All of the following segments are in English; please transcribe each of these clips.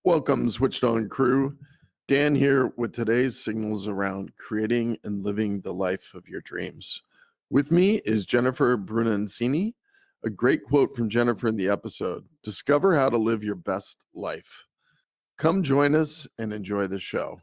Welcome, SwitchedOn crew. Dan here with today's signals around creating and living the life of your dreams. With me is Jennifer Brunacini. A great quote from Jennifer in the episode: discover how to live your best life. Come join us and enjoy the show.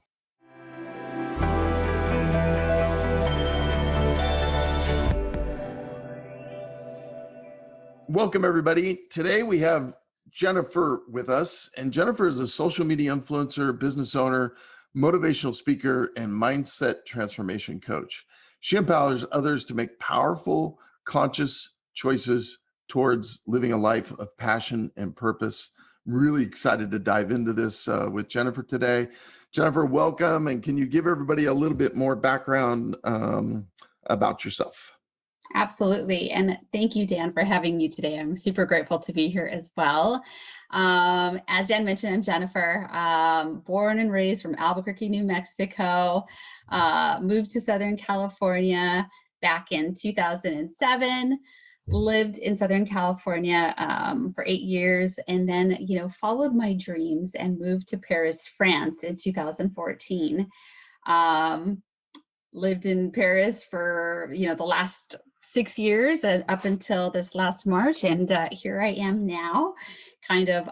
Welcome, everybody. Today we have Jennifer with us, and Jennifer is a social media influencer, business owner, motivational speaker, and mindset transformation coach. She empowers others to make powerful, conscious choices towards living a life of passion and purpose. I'm really excited to dive into this with Jennifer today. Jennifer, welcome, and can you give everybody a little bit more background about yourself? Absolutely. And thank you, Dan, for having me today. I'm super grateful to be here as well. As Dan mentioned, I'm Jennifer, born and raised from Albuquerque, New Mexico, moved to Southern California back in 2007, lived in Southern California for 8 years, and then, followed my dreams and moved to Paris, France in 2014. Lived in Paris for, the last 6 years up until this last March. And here I am now, kind of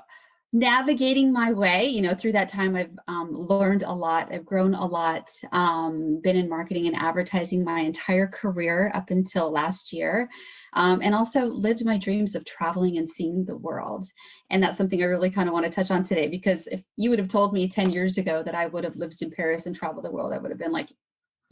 navigating my way. Through that time, I've learned a lot. I've grown a lot, been in marketing and advertising my entire career up until last year. And also lived my dreams of traveling and seeing the world. And that's something I really kind of want to touch on today, because if you would have told me 10 years ago that I would have lived in Paris and traveled the world, I would have been like,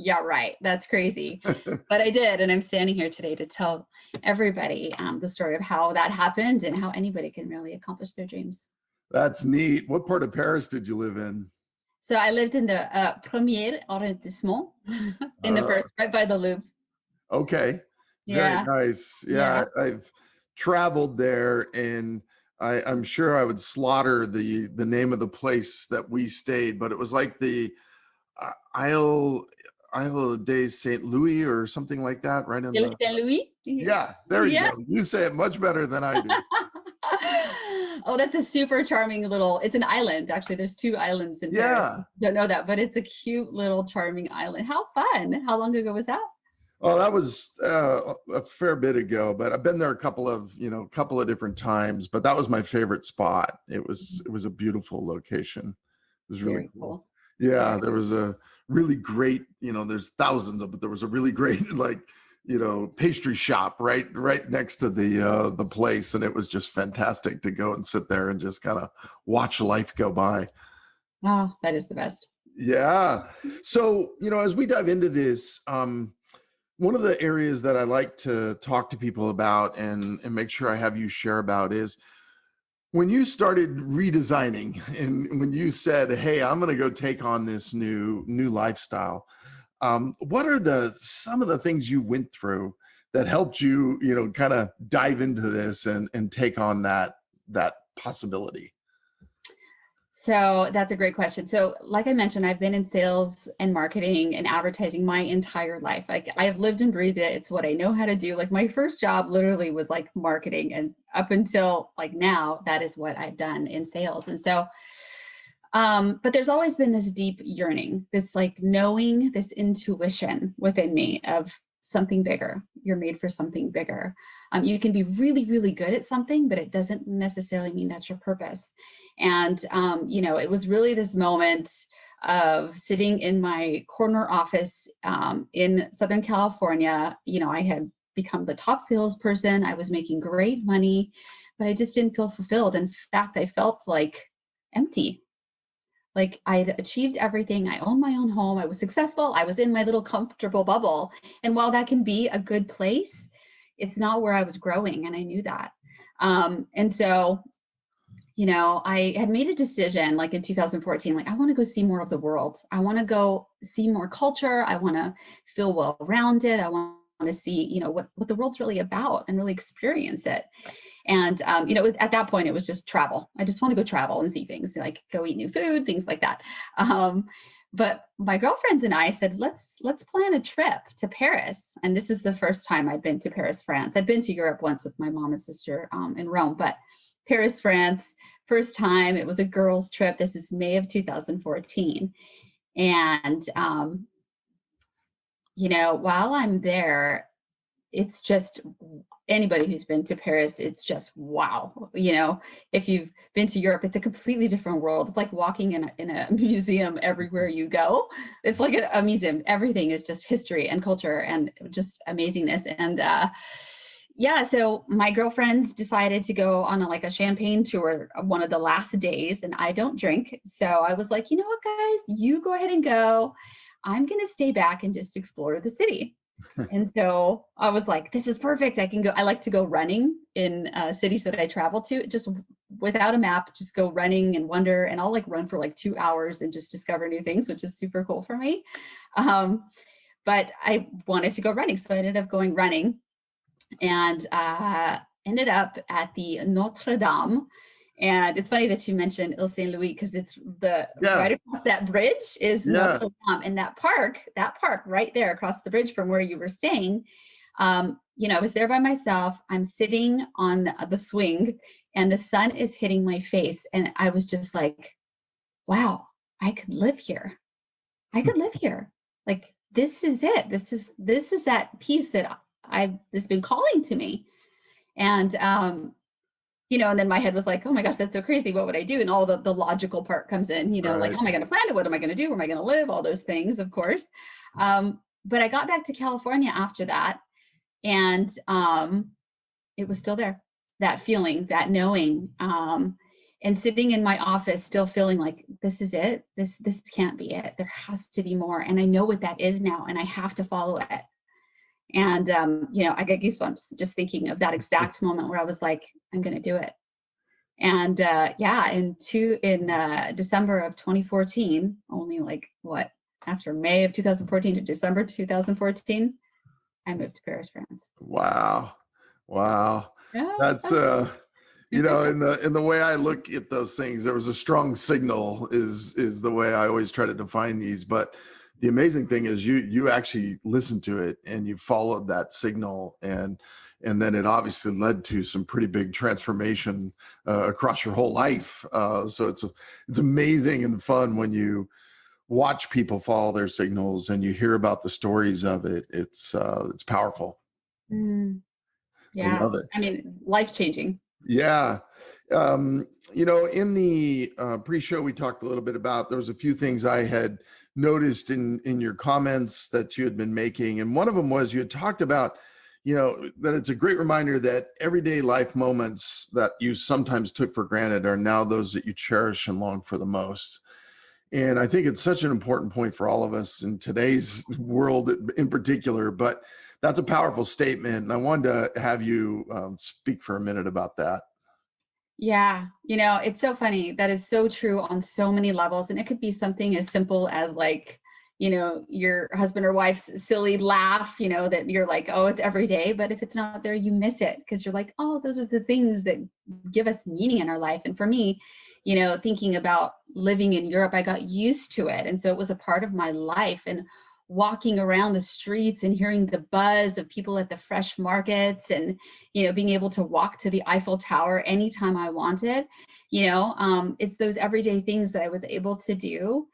yeah, right. That's crazy. But I did. And I'm standing here today to tell everybody the story of how that happened and how anybody can really accomplish their dreams. That's neat. What part of Paris did you live in? So I lived in the Premier Arrondissement, in the first, right by the Louvre. Okay. Very nice. Yeah. I've traveled there, and I'm sure I would slaughter the name of the place that we stayed, but it was like the Isle de Saint Louis or something like that, right? In the Saint Louis? Yeah, there you go. You say it much better than I do. Oh, that's a super charming it's an island. Actually, there's 2 islands in Paris. Don't know that, but it's a cute little charming island. How fun. How long ago was that? Oh, that was a fair bit ago, but I've been there a couple of different times, but that was my favorite spot. It was a beautiful location. It was really cool. Yeah, there was a really great, there's thousands of, but there was a really great, pastry shop right next to the place. And it was just fantastic to go and sit there and just kind of watch life go by. Oh, that is the best. Yeah. So, as we dive into this, one of the areas that I like to talk to people about and make sure I have you share about is when you started redesigning and when you said, hey, I'm going to go take on this new lifestyle, what are some of the things you went through that helped you, kind of dive into this and take on that possibility? So that's a great question. So like I mentioned, I've been in sales and marketing and advertising my entire life. Like, I've lived and breathed it. It's what I know how to do. Like, my first job literally was like marketing, and up until like now, that is what I've done in sales. And so, but there's always been this deep yearning, this like knowing, this intuition within me of something bigger. You're made for something bigger. You can be really, really good at something, but it doesn't necessarily mean that's your purpose. And, it was really this moment of sitting in my corner office in Southern California. I had become the top salesperson. I was making great money, but I just didn't feel fulfilled. In fact, I felt like empty. Like, I'd achieved everything. I owned my own home. I was successful. I was in my little comfortable bubble. And while that can be a good place, it's not where I was growing. And I knew that. And so, I had made a decision like in 2014, like, I want to go see more of the world. I want to go see more culture. I want to feel well-rounded. I want to see, what the world's really about and really experience it. And, at that point, it was just travel. I just want to go travel and see things, like go eat new food, things like that. But my girlfriends and I said, let's plan a trip to Paris. And this is the first time I'd been to Paris, France. I'd been to Europe once with my mom and sister in Rome, but Paris, France. First time, it was a girls' trip. This is May of 2014. And, while I'm there, it's just anybody who's been to Paris, it's just wow. If you've been to Europe, it's a completely different world. It's like walking in a museum everywhere you go. It's like a museum. Everything is just history and culture and just amazingness. And so my girlfriends decided to go on a champagne tour one of the last days, and I don't drink. So I was like, you know what, guys, you go ahead and go. I'm going to stay back and just explore the city. And so I was like, this is perfect. I can go. I like to go running in cities that I travel to, just without a map, just go running and wander. And I'll run for 2 hours and just discover new things, which is super cool for me. But I wanted to go running. So I ended up going running and ended up at the Notre Dame. And it's funny that you mentioned Ile Saint Louis, because it's right across that bridge is Notre Dame, and that park right there across the bridge from where you were staying. I was there by myself. I'm sitting on the swing, and the sun is hitting my face, and I was just like, "Wow, I could live here. I could live here. Like, this is it. This is that piece that has been calling to me." And and then my head was like, oh my gosh, that's so crazy. What would I do? And all the logical part comes in, Right. how am I going to plan it? What am I going to do? Where am I going to live? All those things, of course. But I got back to California after that, and it was still there. That feeling, that knowing, and sitting in my office, still feeling like, this is it. This can't be it. There has to be more. And I know what that is now, and I have to follow it. And, I get goosebumps just thinking of that exact moment where I was like, I'm going to do it. And in December of 2014, only after May of 2014 to December 2014, I moved to Paris, France. Wow. Yeah. That's, in the way I look at those things, there was a strong signal is the way I always try to define these. But the amazing thing is you actually listened to it and you followed that signal, and then it obviously led to some pretty big transformation across your whole life. So it's amazing and fun when you watch people follow their signals and you hear about the stories of it. It's powerful. Yeah. I love it. I mean, life-changing. Yeah. In the pre-show, we talked a little bit about, there was a few things I had noticed in your comments that you had been making. And one of them was you had talked about, that it's a great reminder that everyday life moments that you sometimes took for granted are now those that you cherish and long for the most. And I think it's such an important point for all of us in today's world in particular, but that's a powerful statement. And I wanted to have you speak for a minute about that. Yeah. It's so funny. That is so true on so many levels. And it could be something as simple as your husband or wife's silly laugh, that you're like, oh, it's every day. But if it's not there, you miss it because you're like, oh, those are the things that give us meaning in our life. And for me, thinking about living in Europe, I got used to it. And so it was a part of my life. And walking around the streets and hearing the buzz of people at the fresh markets and, being able to walk to the Eiffel Tower anytime I wanted, it's those everyday things that I was able to do.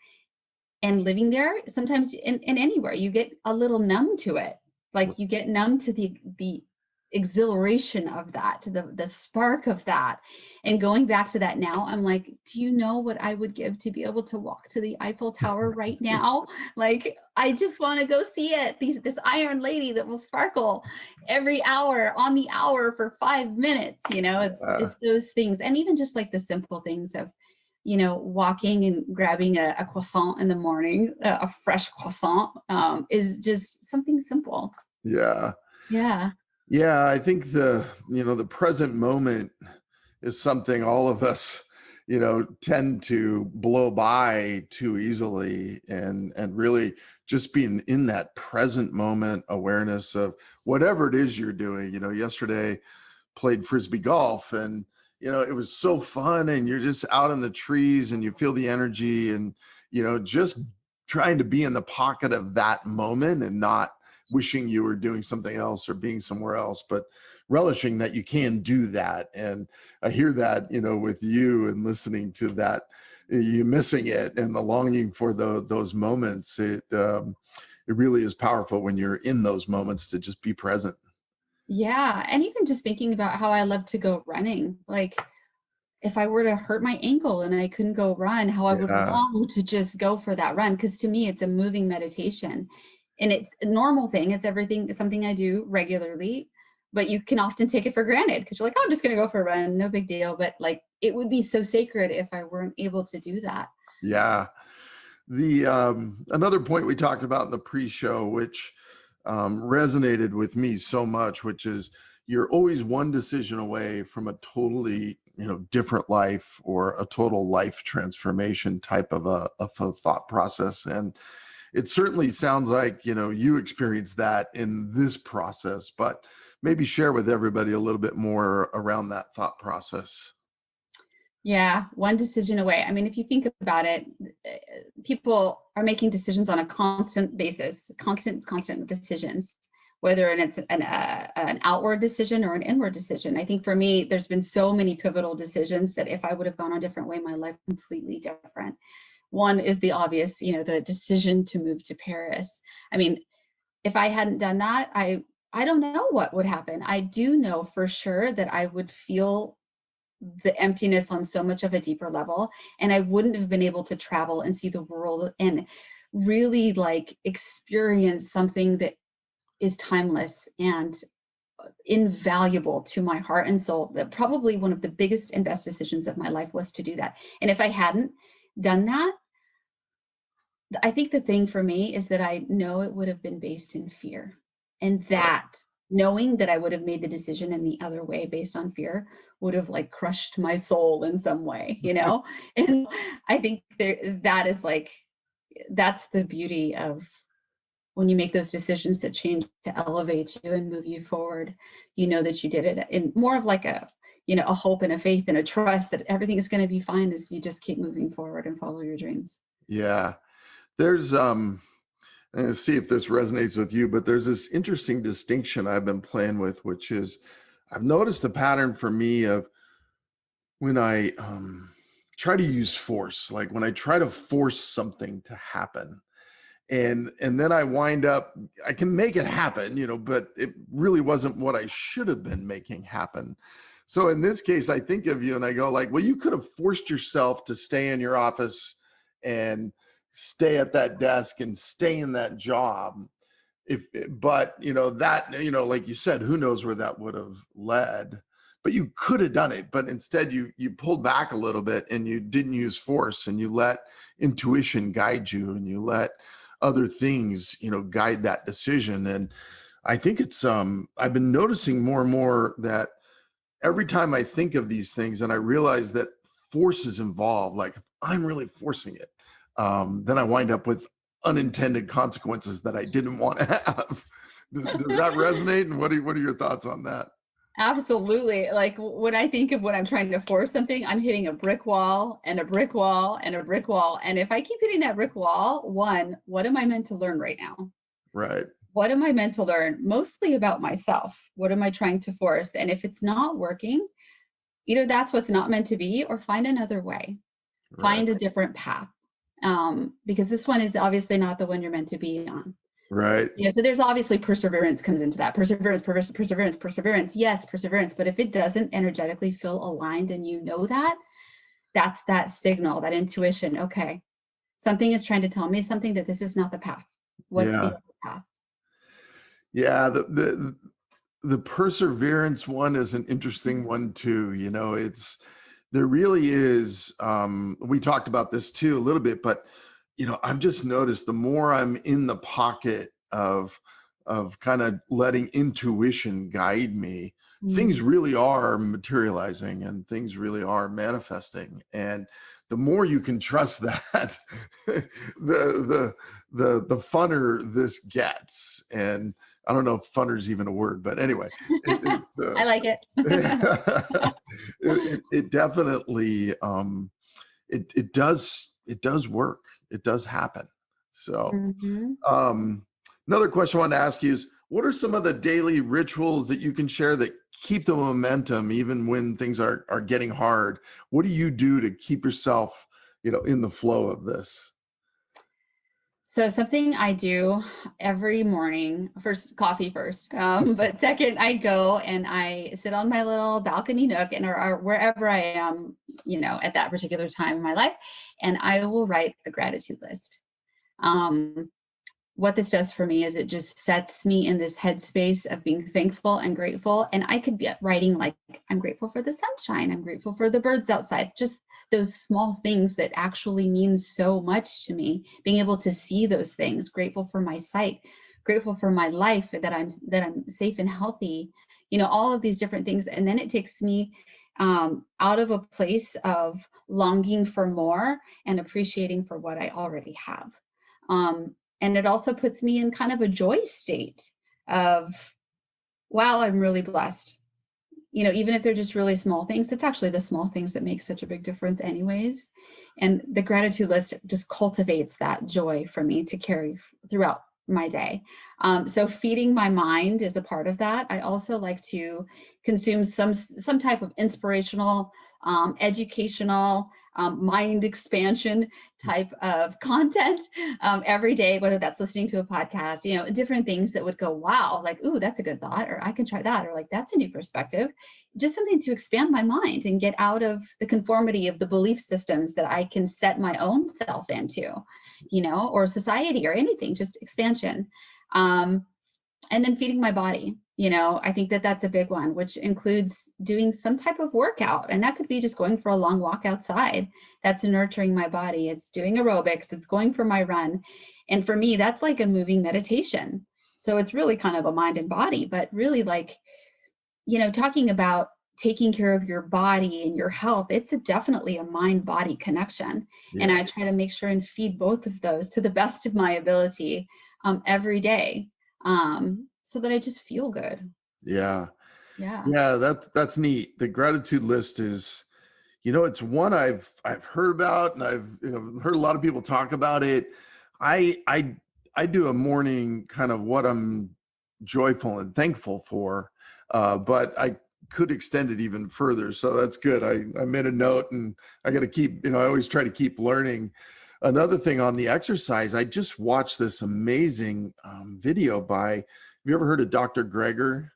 And living there, sometimes in anywhere, you get a little numb to it. Like you get numb to the exhilaration of that, to the spark of that. And going back to that now, I'm like, do you know what I would give to be able to walk to the Eiffel Tower right now? Like, I just want to go see it. This Iron Lady that will sparkle every hour on the hour for 5 minutes. It's those things. And even just like the simple things of, walking and grabbing a croissant in the morning, a fresh croissant, is just something simple. Yeah. Yeah. Yeah. I think the present moment is something all of us, tend to blow by too easily, and really just being in that present moment awareness of whatever it is you're doing. Yesterday played Frisbee golf, and it was so fun, and you're just out in the trees and you feel the energy, and just trying to be in the pocket of that moment and not wishing you were doing something else or being somewhere else, but relishing that you can do that. And I hear that, with you and listening to that, you missing it and the longing for those moments. It really is powerful when you're in those moments to just be present. Yeah. And even just thinking about how I love to go running, like if I were to hurt my ankle and I couldn't go run, how I would Yeah. long to just go for that run. Cause to me, it's a moving meditation and it's a normal thing. It's something I do regularly, but you can often take it for granted because you're like, oh, I'm just going to go for a run. No big deal. But like, it would be so sacred if I weren't able to do that. Yeah. The another point we talked about in the pre-show, which resonated with me so much, which is you're always one decision away from a totally different life or a total life transformation type of a thought process. And it certainly sounds like you experienced that in this process, but maybe share with everybody a little bit more around that thought process. Yeah, one decision away. I mean, if you think about it, people are making decisions on a constant basis, constant decisions, whether it's an outward decision or an inward decision. I think for me, there's been so many pivotal decisions that if I would have gone a different way, my life completely different. One is the obvious, the decision to move to Paris. I mean, if I hadn't done that, I don't know what would happen. I do know for sure that I would feel the emptiness on so much of a deeper level, and I wouldn't have been able to travel and see the world and really like experience something that is timeless and invaluable to my heart and soul. That probably one of the biggest and best decisions of my life was to do that. And if I hadn't done that, I think the thing for me is that I know it would have been based in fear, and that knowing that I would have made the decision in the other way based on fear would have like crushed my soul in some way, And I think that is like, that's the beauty of when you make those decisions that change to elevate you and move you forward, that you did it in more of like a hope and a faith and a trust that everything is going to be fine as you just keep moving forward and follow your dreams. Yeah. There's and see if this resonates with you, but there's this interesting distinction I've been playing with, which is I've noticed a pattern for me of when I try to use force, like when I try to force something to happen, and then I wind up, I can make it happen, but it really wasn't what I should have been making happen. So in this case, I think of you and I go like, well, you could have forced yourself to stay in your office and stay at that desk and stay in that job. But like you said, who knows where that would have led, but you could have done it. But instead you pulled back a little bit and you didn't use force, and you let intuition guide you, and you let other things, guide that decision. And I think it's, I've been noticing more and more that every time I think of these things and I realize that force is involved, like if I'm really forcing it, then I wind up with unintended consequences that I didn't want to have. Does that resonate? And what are your thoughts on that? Absolutely. Like when I think of when I'm trying to force something, I'm hitting a brick wall and a brick wall and a brick wall. And if I keep hitting that brick wall, one, what am I meant to learn right now? Right. What am I meant to learn? Mostly about myself. What am I trying to force? And if it's not working, either that's what's not meant to be, or find another way, find a different path. Because this one is obviously not the one you're meant to be on. Right. So there's obviously perseverance comes into that. Perseverance. Yes, perseverance. But if it doesn't energetically feel aligned and that's that signal, that intuition. Okay, something is trying to tell me something, that this is not the path. What's the other path? Yeah. The perseverance one is an interesting one too. There really is, we talked about this too a little bit, but I've just noticed the more I'm in the pocket of kind of letting intuition guide me, things really are materializing and things really are manifesting. And the more you can trust that, the funner this gets. And I don't know if funner is even a word, but anyway, I like it. it definitely, it does work. It does happen. So, another question I want to ask you is, What are some of the daily rituals that you can share that keep the momentum even when things are getting hard? What do you do to keep yourself, in the flow of this? So something I do every morning, first coffee first, but second I go and I sit on my little balcony nook and or wherever I am, at that particular time in my life, and I will write a gratitude list. Um, what this does for me is it just sets me in this headspace of being thankful and grateful. And I could be writing like, I'm grateful for the sunshine. I'm grateful for the birds outside. Just those small things that actually mean so much to me. Being able to see those things, grateful for my sight, grateful for my life, that I'm safe and healthy, all of these different things. And then it takes me out of a place of longing for more and appreciating for what I already have. And it also puts me in kind of a joy state of, wow, I'm really blessed. Even if they're just really small things, it's actually the small things that make such a big difference anyways. And the gratitude list just cultivates that joy for me to carry throughout my day. So feeding my mind is a part of that. I also like to consume some type of inspirational, educational, mind expansion type of content every day, whether that's listening to a podcast, different things that would go, wow, like, ooh, that's a good thought, or I can try that, or like, that's a new perspective. Just something to expand my mind and get out of the conformity of the belief systems that I can set my own self into, or society or anything, just expansion. And then feeding my body. I think that that's a big one, which includes doing some type of workout. And that could be just going for a long walk outside. That's nurturing my body. It's doing aerobics. It's going for my run. And for me, that's like a moving meditation. So it's really kind of a mind and body, but really like, talking about taking care of your body and your health, it's definitely a mind-body connection. Yeah. And I try to make sure and feed both of those to the best of my ability every day. So that I just feel good. Yeah. Yeah. Yeah. That's neat. The gratitude list is, it's one I've heard about, and I've heard a lot of people talk about it. I do a morning kind of what I'm joyful and thankful for, but I could extend it even further. So that's good. I made a note, and I got to keep, I always try to keep learning. Another thing on the exercise, I just watched this amazing video by, have you ever heard of Dr. Greger?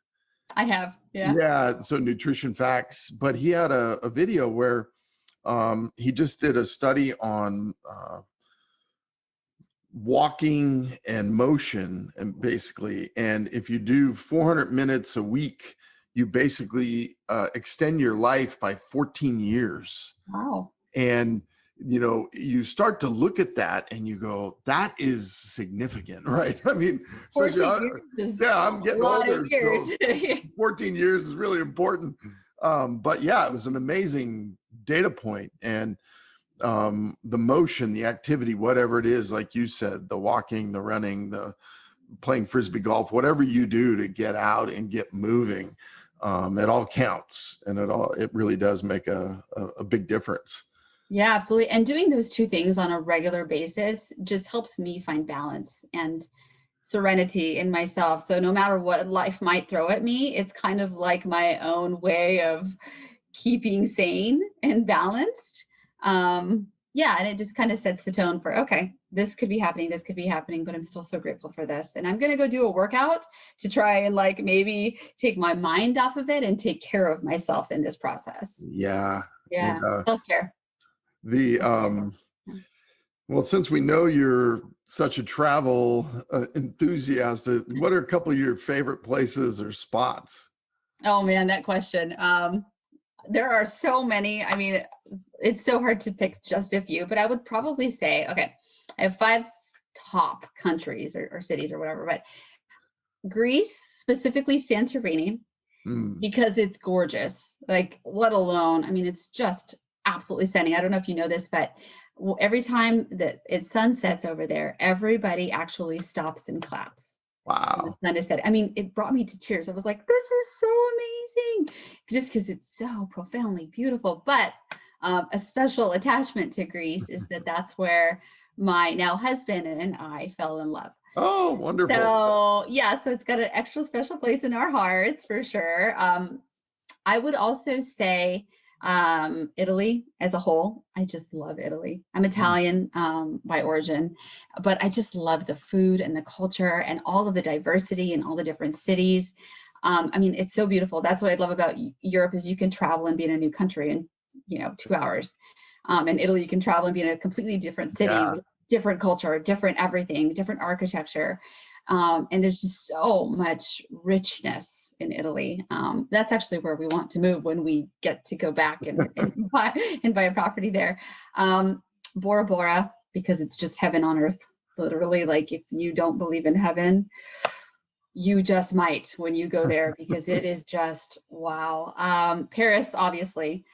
I have, yeah. Yeah, so Nutrition Facts, but he had a video where he just did a study on walking and motion, and basically, and if you do 400 minutes a week, you basically extend your life by 14 years. Wow. And you start to look at that and you go, that is significant, right? I mean, especially I'm getting older, so 14 years is really important. But yeah, it was an amazing data point. And the motion, the activity, whatever it is, like you said, the walking, the running, the playing Frisbee golf, whatever you do to get out and get moving, it all counts. And it really does make a big difference. Yeah, absolutely. And doing those two things on a regular basis just helps me find balance and serenity in myself. So no matter what life might throw at me, it's kind of like my own way of keeping sane and balanced. Yeah, and it just kind of sets the tone for, okay, this could be happening, but I'm still so grateful for this. And I'm going to go do a workout to try and like maybe take my mind off of it and take care of myself in this process. Yeah. Yeah. Self-care. Well, since we know you're such a travel enthusiast, what are a couple of your favorite places or spots? Oh man, that question. There are so many. I mean, it's so hard to pick just a few, but I would probably say, okay, I have 5 top countries or cities or whatever, but Greece, specifically Santorini, because it's gorgeous. Like, let alone, I mean, it's just absolutely stunning. I don't know if you know this, but every time that it sunsets over there, everybody actually stops and claps. Wow. And the sun is set. I mean, it brought me to tears. I was like, this is so amazing, just because it's so profoundly beautiful. But a special attachment to Greece is that that's where my now husband and I fell in love. Oh, wonderful. So yeah, so it's got an extra special place in our hearts for sure. I would also say Italy as a whole. I just love Italy. I'm Italian by origin, but I just love the food and the culture and all of the diversity and all the different cities. I mean, it's so beautiful. That's what I love about Europe is you can travel and be in a new country in, 2 hours. In Italy, you can travel and be in a completely different city Yeah. with different culture, different everything, different architecture. And there's just so much richness in Italy. That's actually where we want to move when we get to go back and buy a property there. Bora Bora, because it's just heaven on earth, literally. Like if you don't believe in heaven, you just might when you go there because it is just wow. Paris, obviously,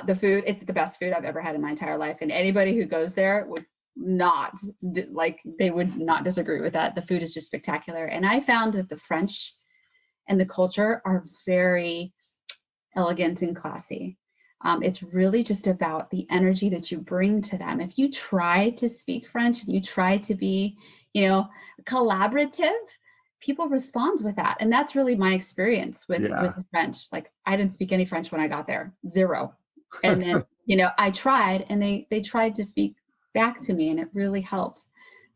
the food, it's the best food I've ever had in my entire life. And anybody who goes there would they would not disagree with that. The food is just spectacular. And I found that the French and the culture are very elegant and classy. It's really just about the energy that you bring to them. If you try to speak French and you try to be, collaborative, people respond with that. And that's really my experience with the French. Like I didn't speak any French when I got there, zero. And then, I tried and they tried to speak back to me and it really helped.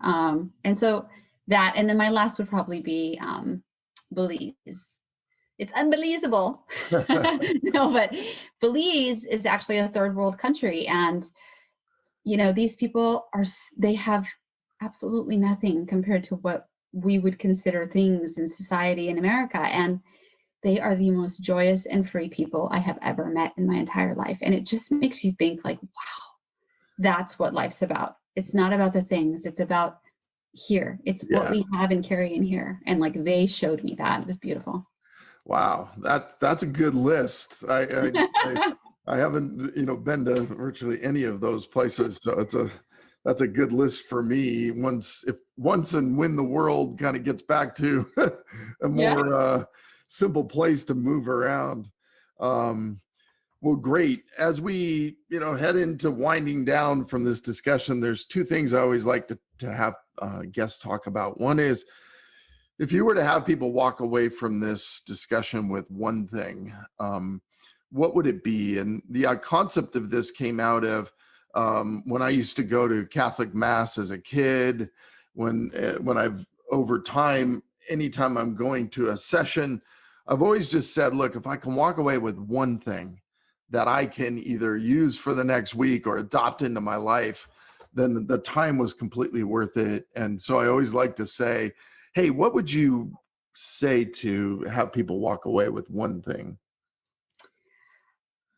And so that, and then my last would probably be Belize. It's unbelievable. No, but Belize is actually a third world country. And, these people they have absolutely nothing compared to what we would consider things in society in America. And they are the most joyous and free people I have ever met in my entire life. And it just makes you think like, wow, that's what life's about. It's not about the things, it's about here. It's what we have and carry in here. And like they showed me that. It was beautiful. Wow, that's a good list. I haven't been to virtually any of those places, so that's a good list for me. Once and when the world kind of gets back to a more simple place to move around. Well, great. As we head into winding down from this discussion, there's two things I always like to have guests talk about. One is, if you were to have people walk away from this discussion with one thing, what would it be? And the concept of this came out of when I used to go to Catholic Mass as a kid, when I've over time, anytime I'm going to a session, I've always just said, look, if I can walk away with one thing that I can either use for the next week or adopt into my life, then the time was completely worth it. And so I always like to say, hey, what would you say to have people walk away with one thing?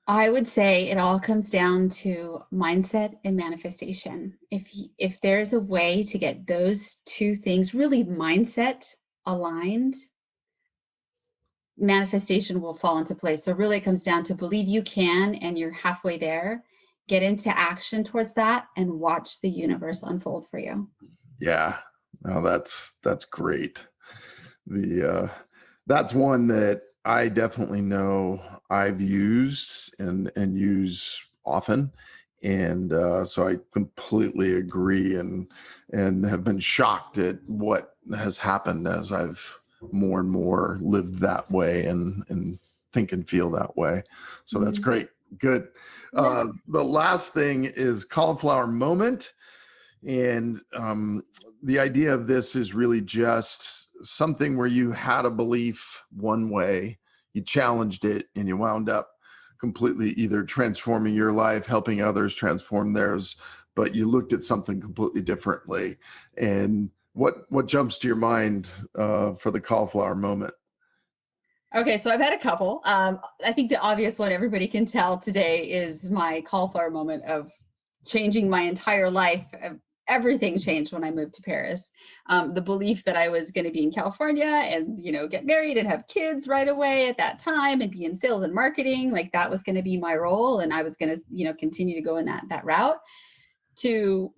I would say it all comes down to mindset and manifestation. If there's a way to get those two things really mindset aligned, manifestation will fall into place. So really it comes down to believe you can and you're halfway there. Get into action towards that and watch the universe unfold for you. Yeah. No, that's great. That's one that I definitely know I've used and use often. And so I completely agree and have been shocked at what has happened as I've more and more lived that way and think and feel that way. So that's great. Good. The last thing is cauliflower moment. And the idea of this is really just something where you had a belief one way, you challenged it, and you wound up completely either transforming your life, helping others transform theirs, but you looked at something completely differently. And what jumps to your mind for the cauliflower moment? Okay, so I've had a couple. I think the obvious one everybody can tell today is my cauliflower moment of changing my entire life. Everything changed when I moved to Paris. The belief that I was going to be in California and, get married and have kids right away at that time and be in sales and marketing, like that was going to be my role. And I was going to, continue to go in that route, to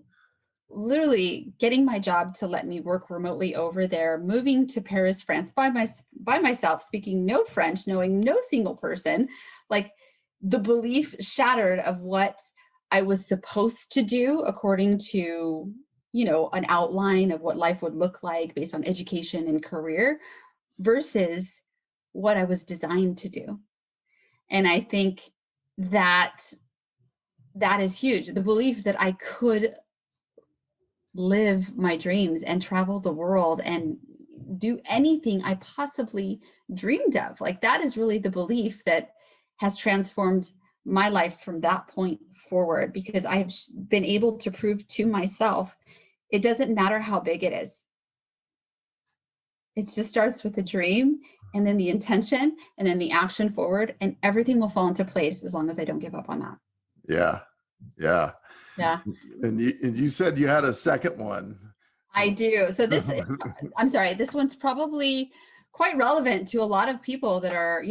literally getting my job to let me work remotely over there, moving to Paris, France by myself, speaking no French, knowing no single person. Like the belief shattered of what I was supposed to do according to, an outline of what life would look like based on education and career versus what I was designed to do. And I think that is huge. The belief that I could live my dreams and travel the world and do anything I possibly dreamed of. Like, that is really the belief that has transformed my life from that point forward, because I've been able to prove to myself, it doesn't matter how big it is. It just starts with a dream, and then the intention, and then the action forward, and everything will fall into place as long as I don't give up on that. Yeah. Yeah. Yeah. And you said you had a second one. I do. So this, I'm sorry, this one's probably quite relevant to a lot of people that are,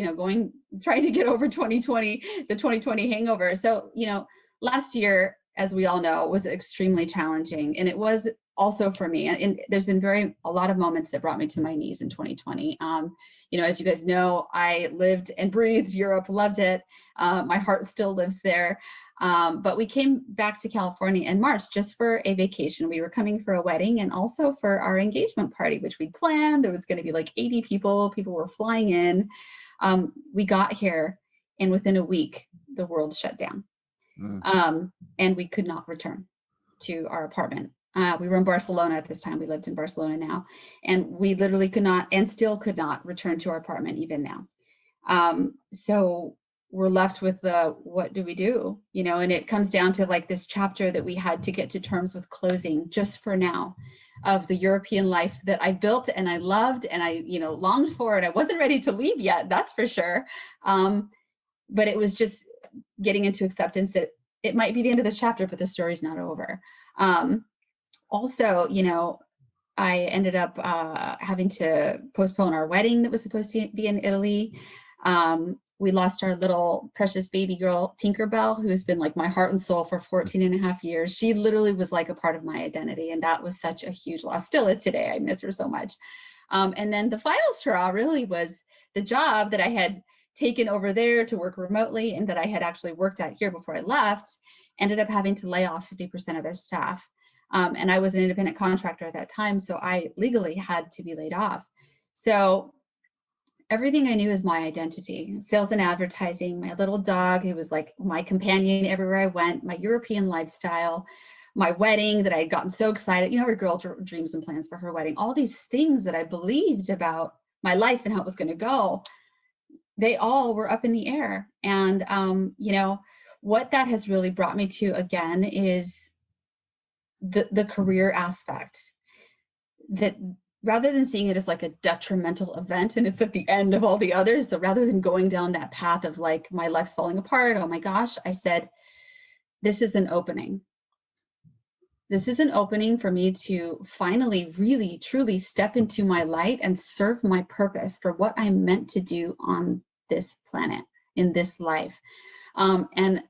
trying to get over 2020, the 2020 hangover. So, last year, as we all know, was extremely challenging. And it was also for me. And there's been a lot of moments that brought me to my knees in 2020. As you guys know, I lived and breathed Europe, loved it. My heart still lives there. But we came back to California in March just for a vacation. We were coming for a wedding and also for our engagement party, which we'd planned. There was going to be like 80 people. People were flying in. We got here, and within a week, the world shut down. And we could not return to our apartment. We were in Barcelona at this time. We lived in Barcelona now. And we literally could not, and still could not, return to our apartment even now. So we're left with what do we do? And it comes down to like this chapter that we had to get to terms with closing just for now, of the European life that I built and I loved and I, longed for, and I wasn't ready to leave yet, that's for sure. But it was just getting into acceptance that it might be the end of this chapter, but the story's not over. Also, I ended up having to postpone our wedding that was supposed to be in Italy. We lost our little precious baby girl, Tinkerbell, who has been like my heart and soul for 14 and a half years. She literally was like a part of my identity. And that was such a huge loss. Still is today. I miss her so much. And then the final straw really was the job that I had taken over there to work remotely and that I had actually worked at here before I left, ended up having to lay off 50% of their staff. And I was an independent contractor at that time, so I legally had to be laid off. So everything I knew is my identity, sales and advertising, my little dog, who was like my companion everywhere I went, my European lifestyle, my wedding that I had gotten so excited. Every girl dreams and plans for her wedding. All these things that I believed about my life and how it was going to go, they all were up in the air. And, what that has really brought me to again is the career aspect, that rather than seeing it as like a detrimental event and it's at the end of all the others. So rather than going down that path of like my life's falling apart, oh my gosh, I said, this is an opening. This is an opening for me to finally really truly step into my light and serve my purpose for what I'm meant to do on this planet, in this life. And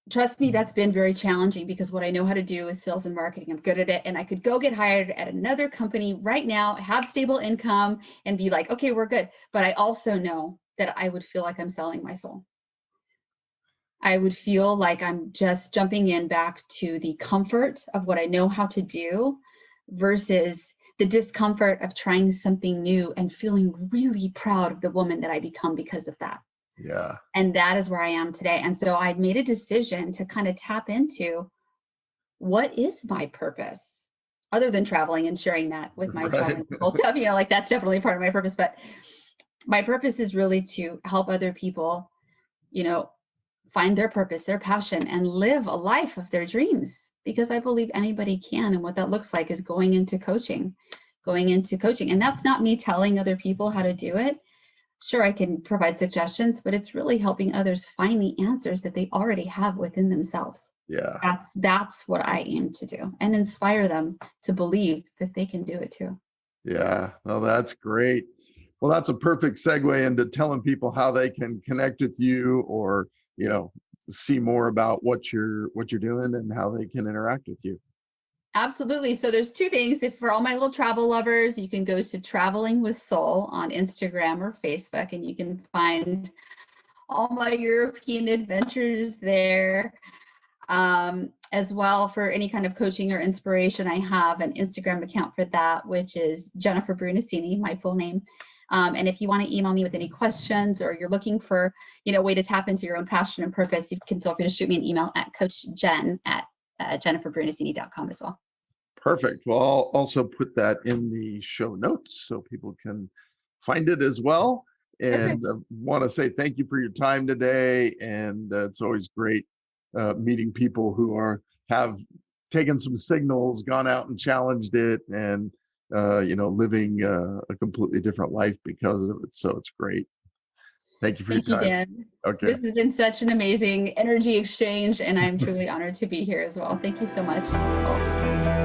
trust me, that's been very challenging, because what I know how to do is sales and marketing. I'm good at it. And I could go get hired at another company right now, have stable income, and be like, okay, we're good. But I also know that I would feel like I'm selling my soul. I would feel like I'm just jumping in back to the comfort of what I know how to do versus the discomfort of trying something new and feeling really proud of the woman that I become because of that. Yeah. And that is where I am today. And so I made a decision to kind of tap into, what is my purpose other than traveling and sharing that with my traveling people stuff, like that's definitely part of my purpose. But my purpose is really to help other people, find their purpose, their passion, and live a life of their dreams, because I believe anybody can. And what that looks like is going into coaching. And that's not me telling other people how to do it. Sure, I can provide suggestions, but it's really helping others find the answers that they already have within themselves. Yeah. That's what I aim to do, and inspire them to believe that they can do it too. Yeah. Well, that's great. Well, that's a perfect segue into telling people how they can connect with you, or, see more about what you're doing and how they can interact with you. Absolutely. So there's two things. If for all my little travel lovers, you can go to Traveling with Soul on Instagram or Facebook, and you can find all my European adventures there. As well, for any kind of coaching or inspiration, I have an Instagram account for that, which is Jennifer Brunacini, my full name. And if you want to email me with any questions, or you're looking for, a way to tap into your own passion and purpose, you can feel free to shoot me an email at coachjen@jenniferbrunacini.com as well. Perfect. Well, I'll also put that in the show notes so people can find it as well. And want to say thank you for your time today. And it's always great meeting people who have taken some signals, gone out and challenged it, and living a completely different life because of it. So it's great. Thank you for your time. Thank you, Dan. Okay. This has been such an amazing energy exchange, and I'm truly honored to be here as well. Thank you so much. Awesome.